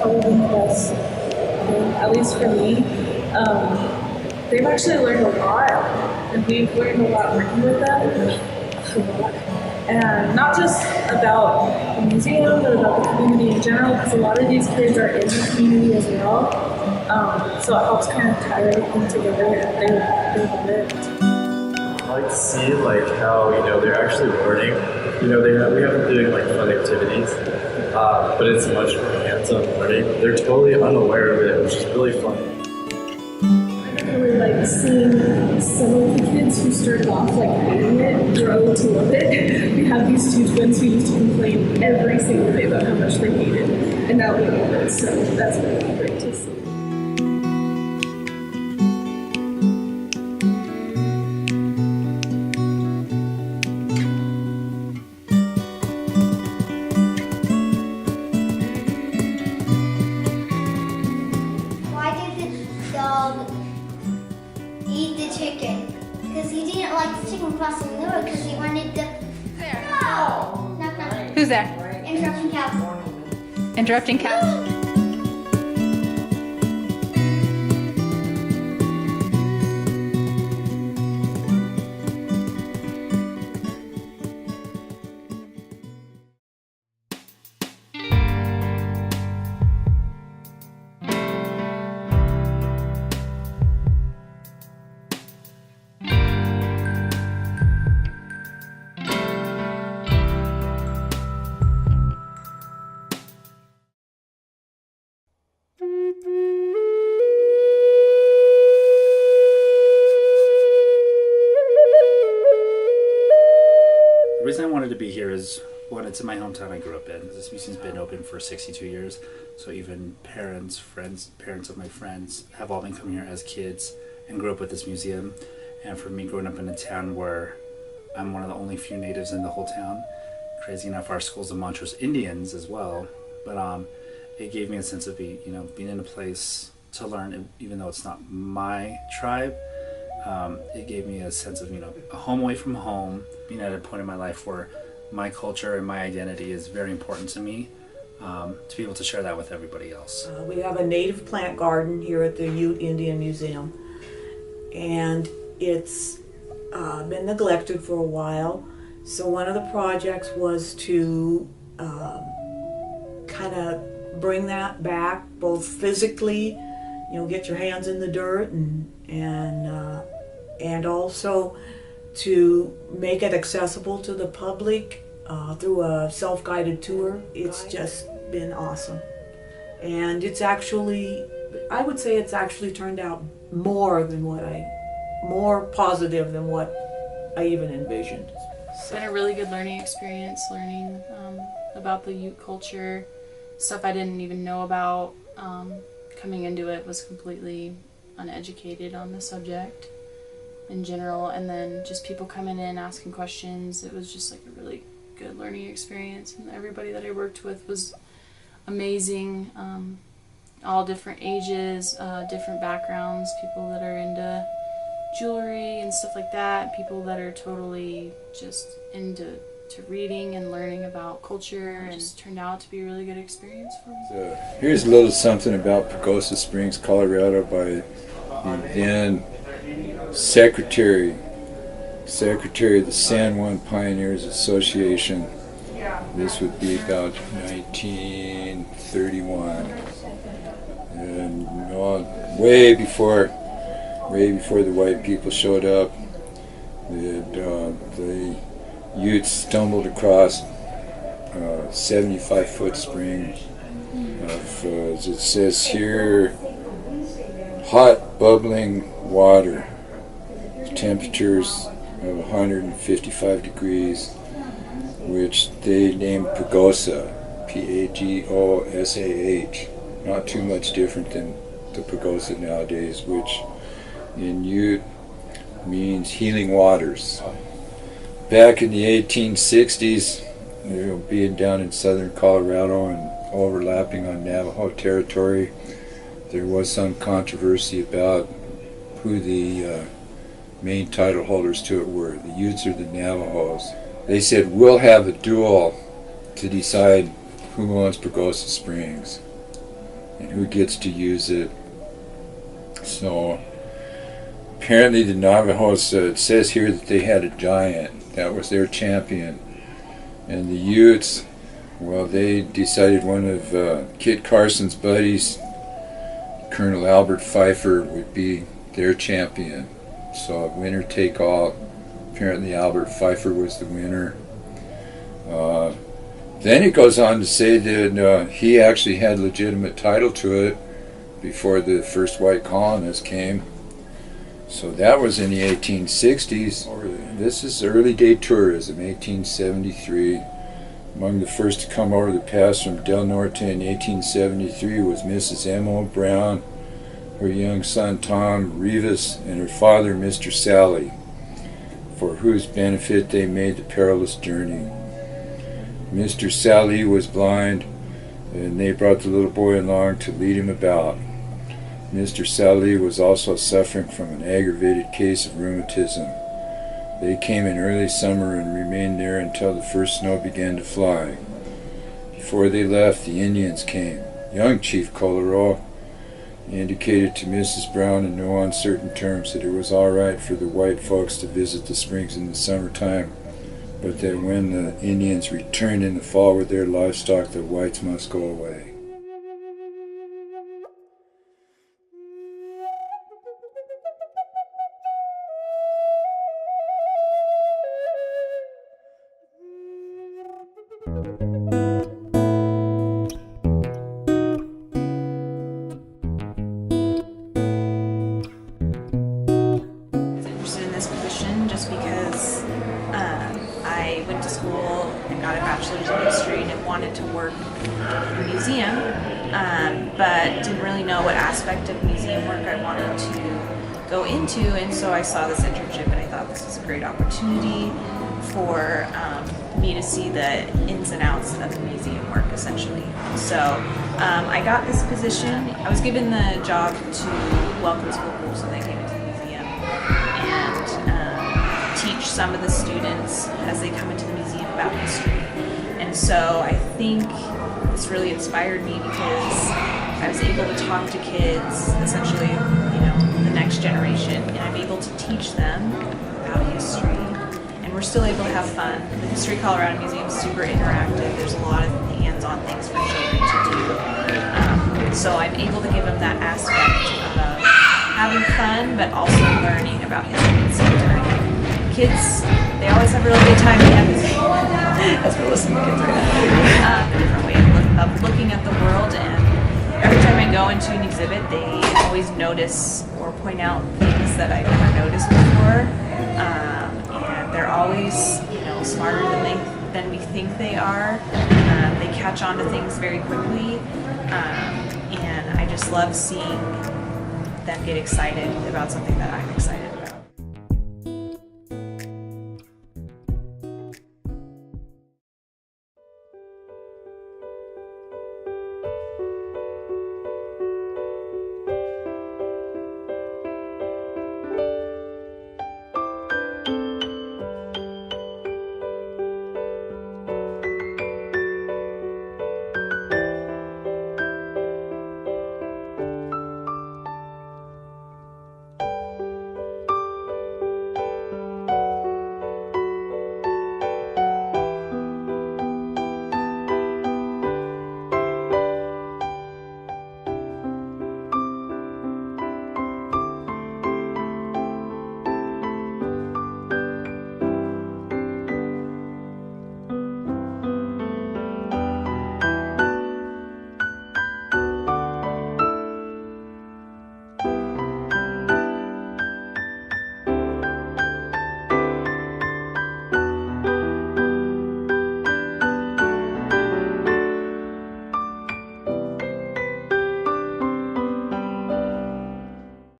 probably the best thing, at least for me. They've actually learned a lot, and we've learned a lot working with them. And not just about the museum, but about the community in general, because a lot of these kids are in the community as well. So it helps kind of tie everything together, and they love it. I like to see like how they're actually learning. We have them doing like fun activities, but it's much more hands-on learning. They're totally unaware of it, which is really fun. I really like seeing some of the kids who started off like hating it grow to love it. We have these two twins who used to complain every single day about how much they hate it, and now they love it. So that's really great to see. Eat the chicken because he didn't like the chicken crossing the road because he wanted to. No! Knock, knock. Who's there? Interrupting cows. Interrupting cows. The reason I wanted to be here is, one, it's in my hometown I grew up in. This museum's been open for 62 years, so even parents, friends, parents of my friends have all been coming here as kids and grew up with this museum. And for me, growing up in a town where I'm one of the only few natives in the whole town, crazy enough, our school's a Montrose Indians as well, but it gave me a sense of being in a place to learn, even though it's not my tribe. It gave me a sense of, a home away from home, being at a point in my life where my culture and my identity is very important to me, to be able to share that with everybody else. We have a native plant garden here at the Ute Indian Museum, and it's been neglected for a while. So one of the projects was to kind of bring that back, both physically, get your hands in the dirt, and also to make it accessible to the public through a self-guided tour. It's just been awesome. And it's actually, I would say it's actually turned out more positive than what I even envisioned. It's been a really good learning experience, learning about the Ute culture, stuff I didn't even know about. Coming into it was completely uneducated on the subject in general, and then just people coming in asking questions. It was just like a really good learning experience, and everybody that I worked with was amazing. All different ages, different backgrounds, people that are into jewelry and stuff like that, people that are totally just into reading and learning about culture, and it just turned out to be a really good experience for me. So here's a little something about Pagosa Springs, Colorado, by the then Secretary of the San Juan Pioneers Association. This would be about 1931, and way before the white people showed up. The Utes stumbled across a 75-foot spring of, as it says here, hot bubbling water, temperatures of 155 degrees, which they named Pagosa, P-A-G-O-S-A-H. Not too much different than the Pagosa nowadays, which in Ute means healing waters. Back in the 1860s, being down in southern Colorado and overlapping on Navajo territory, there was some controversy about who the main title holders to it were, the Utes or the Navajos. They said, we'll have a duel to decide who owns Pagosa Springs. and who gets to use it. So apparently the Navajos, it says here that they had a giant. That was their champion. And the Utes, well, they decided one of Kit Carson's buddies, Colonel Albert Pfeiffer, would be their champion. So winner take all. Apparently Albert Pfeiffer was the winner. Then it goes on to say that he actually had legitimate title to it before the first white colonists came. So that was in the 1860s. This is early day tourism, 1873. Among the first to come over the pass from Del Norte in 1873 was Mrs. M.O. Brown, her young son Tom Rivas, and her father Mr. Sally, for whose benefit they made the perilous journey. Mr. Sally was blind, and they brought the little boy along to lead him about. Mr. Sally was also suffering from an aggravated case of rheumatism. They came in early summer and remained there until the first snow began to fly. Before they left, the Indians came. Young Chief Colorado indicated to Mrs. Brown in no uncertain terms that it was all right for the white folks to visit the springs in the summertime, but that when the Indians returned in the fall with their livestock, the whites must go away. Interested in this position just because I went to school and got a bachelor's in history and wanted to work in a museum, but didn't really know what aspect of museum work I wanted to go into, and so I saw this internship and I thought this was a great opportunity for me to see the ins and outs of museum work, essentially. So I got this position. I was given the job to welcome schools when they came into the museum and teach some of the students as they come into the museum about history. And so I think this really inspired me because I was able to talk to kids, essentially, the next generation, and I'm able to teach them about history. And we're still able to have fun. The History Colorado Museum is super interactive. There's a lot of hands-on things for children to do. So I'm able to give them that aspect of having fun, but also learning about history at the same time. Kids, they always have a really good time at campus, as we're listening to kids right now. A different way of looking at the world, and every time I go into an exhibit, they always notice or point out things that I've never noticed before. And they're always, smarter than we think they are. They catch on to things very quickly, and I just love seeing them get excited about something that I'm excited about.